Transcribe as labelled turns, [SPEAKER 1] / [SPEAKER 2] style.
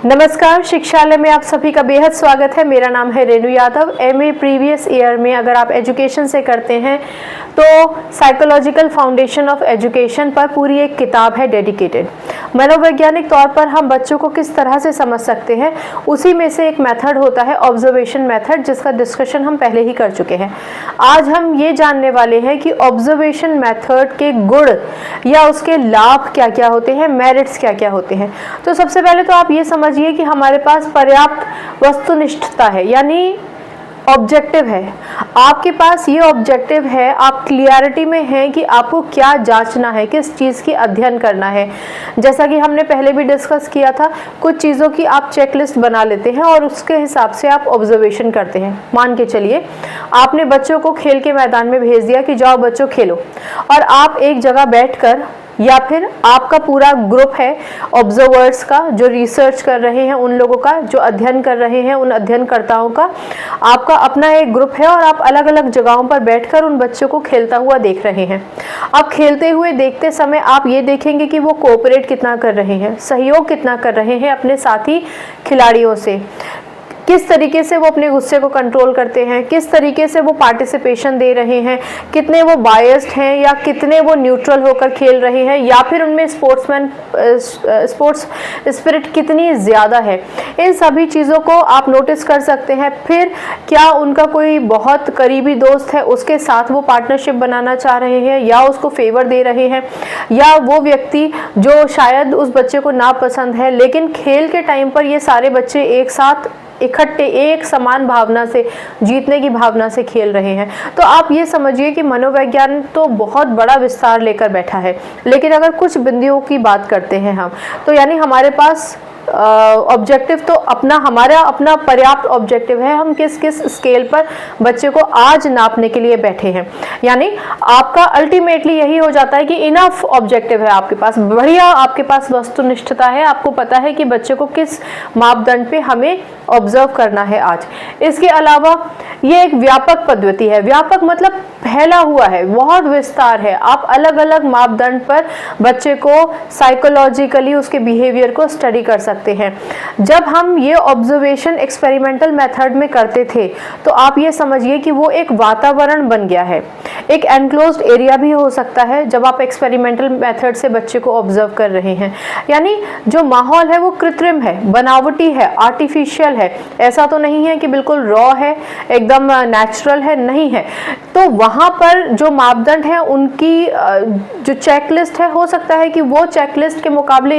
[SPEAKER 1] नमस्कार, शिक्षालय में आप सभी का बेहद स्वागत है। मेरा नाम है Renu Yadav. MA previous year में अगर आप एजुकेशन से करते हैं तो साइकोलॉजिकल फाउंडेशन ऑफ एजुकेशन पर पूरी एक किताब है डेडिकेटेड। मनोवैज्ञानिक तौर पर हम बच्चों को किस तरह से समझ सकते हैं, उसी में से एक मेथड होता है ऑब्जर्वेशन मेथड, जिसका डिस्कशन हम पहले ही कर चुके हैं। आज हम ये जानने वाले हैं कि ऑब्जर्वेशन मेथड के गुण या उसके लाभ क्या क्या होते हैं, मेरिट्स क्या क्या होते हैं। तो सबसे पहले तो आप ये समझिए कि हमारे पास पर्याप्त वस्तुनिष्ठता है, यानी ऑब्जेक्टिव है। आपके पास ये ऑब्जेक्टिव है, आप क्लियरिटी में हैं कि आपको क्या जांचना है, किस चीज़ की अध्ययन करना है। जैसा कि हमने पहले भी डिस्कस किया था, कुछ चीज़ों की आप चेकलिस्ट बना लेते हैं और उसके हिसाब से आप ऑब्जर्वेशन करते हैं। मान के चलिए आपने बच्चों को खेल के मैदान में भेज दिया कि जाओ बच्चों खेलो, और आप एक जगह बैठकर या फिर आपका पूरा ग्रुप है ऑब्जर्वर्स का, जो रिसर्च कर रहे हैं, उन लोगों का जो अध्ययन कर रहे हैं, उन अध्ययनकर्ताओं का आपका अपना एक ग्रुप है, और आप अलग अलग जगहों पर बैठकर उन बच्चों को खेलता हुआ देख रहे हैं। अब खेलते हुए देखते समय आप ये देखेंगे कि वो कोऑपरेट कितना कर रहे हैं, सहयोग कितना कर रहे हैं अपने साथी खिलाड़ियों से, किस तरीके से वो अपने गुस्से को कंट्रोल करते हैं, किस तरीके से वो पार्टिसिपेशन दे रहे हैं, कितने वो बायस्ड हैं या कितने वो न्यूट्रल होकर खेल रहे हैं, या फिर उनमें स्पोर्ट्स स्पिरिट कितनी ज़्यादा है। इन सभी चीज़ों को आप नोटिस कर सकते हैं। फिर क्या उनका कोई बहुत करीबी दोस्त है, उसके साथ वो पार्टनरशिप बनाना चाह रहे हैं या उसको फेवर दे रहे हैं, या वो व्यक्ति जो शायद उस बच्चे को नापसंद है, लेकिन खेल के टाइम पर ये सारे बच्चे एक साथ इकट्ठे एक समान भावना से, जीतने की भावना से खेल रहे हैं। तो आप ये समझिए कि मनोवैज्ञान तो बहुत बड़ा विस्तार लेकर बैठा है, लेकिन अगर कुछ बिंदुओं की बात करते हैं हम, तो यानी हमारे पास ऑब्जेक्टिव तो हमारा अपना पर्याप्त ऑब्जेक्टिव है। हम किस किस स्केल पर बच्चे को आज नापने के लिए बैठे हैं, यानी आपका अल्टीमेटली यही हो जाता है कि इनफ ऑब्जेक्टिव है आपके पास, बढ़िया आपके पास वस्तुनिष्ठता है, आपको पता है कि बच्चे को किस मापदंड पे हमें ऑब्जर्व करना है आज। इसके अलावा ये एक व्यापक पद्धति है। व्यापक मतलब फैला हुआ है, बहुत विस्तार है। आप अलग अलग मापदंड पर बच्चे को साइकोलॉजिकली उसके बिहेवियर को स्टडी कर सकते हैं। जब हम ये ऑब्जर्वेशन एक्सपेरिमेंटल मेथड में करते थे तो आप ये समझिए कि वो एक वातावरण बन गया है, एक एनक्लोज्ड एरिया भी हो सकता है जब आप एक्सपेरिमेंटल मेथड से बच्चे को ऑब्जर्व कर रहे हैं। यानी जो माहौल है वो कृत्रिम है, बनावटी है, आर्टिफिशियल है। ऐसा तो नहीं है कि बिल्कुल रॉ है, एकदम नेचुरल है, नहीं है। तो वहाँ पर जो मापदंड है, उनकी जो चेकलिस्ट है, हो सकता है कि वो चेकलिस्ट के मुकाबले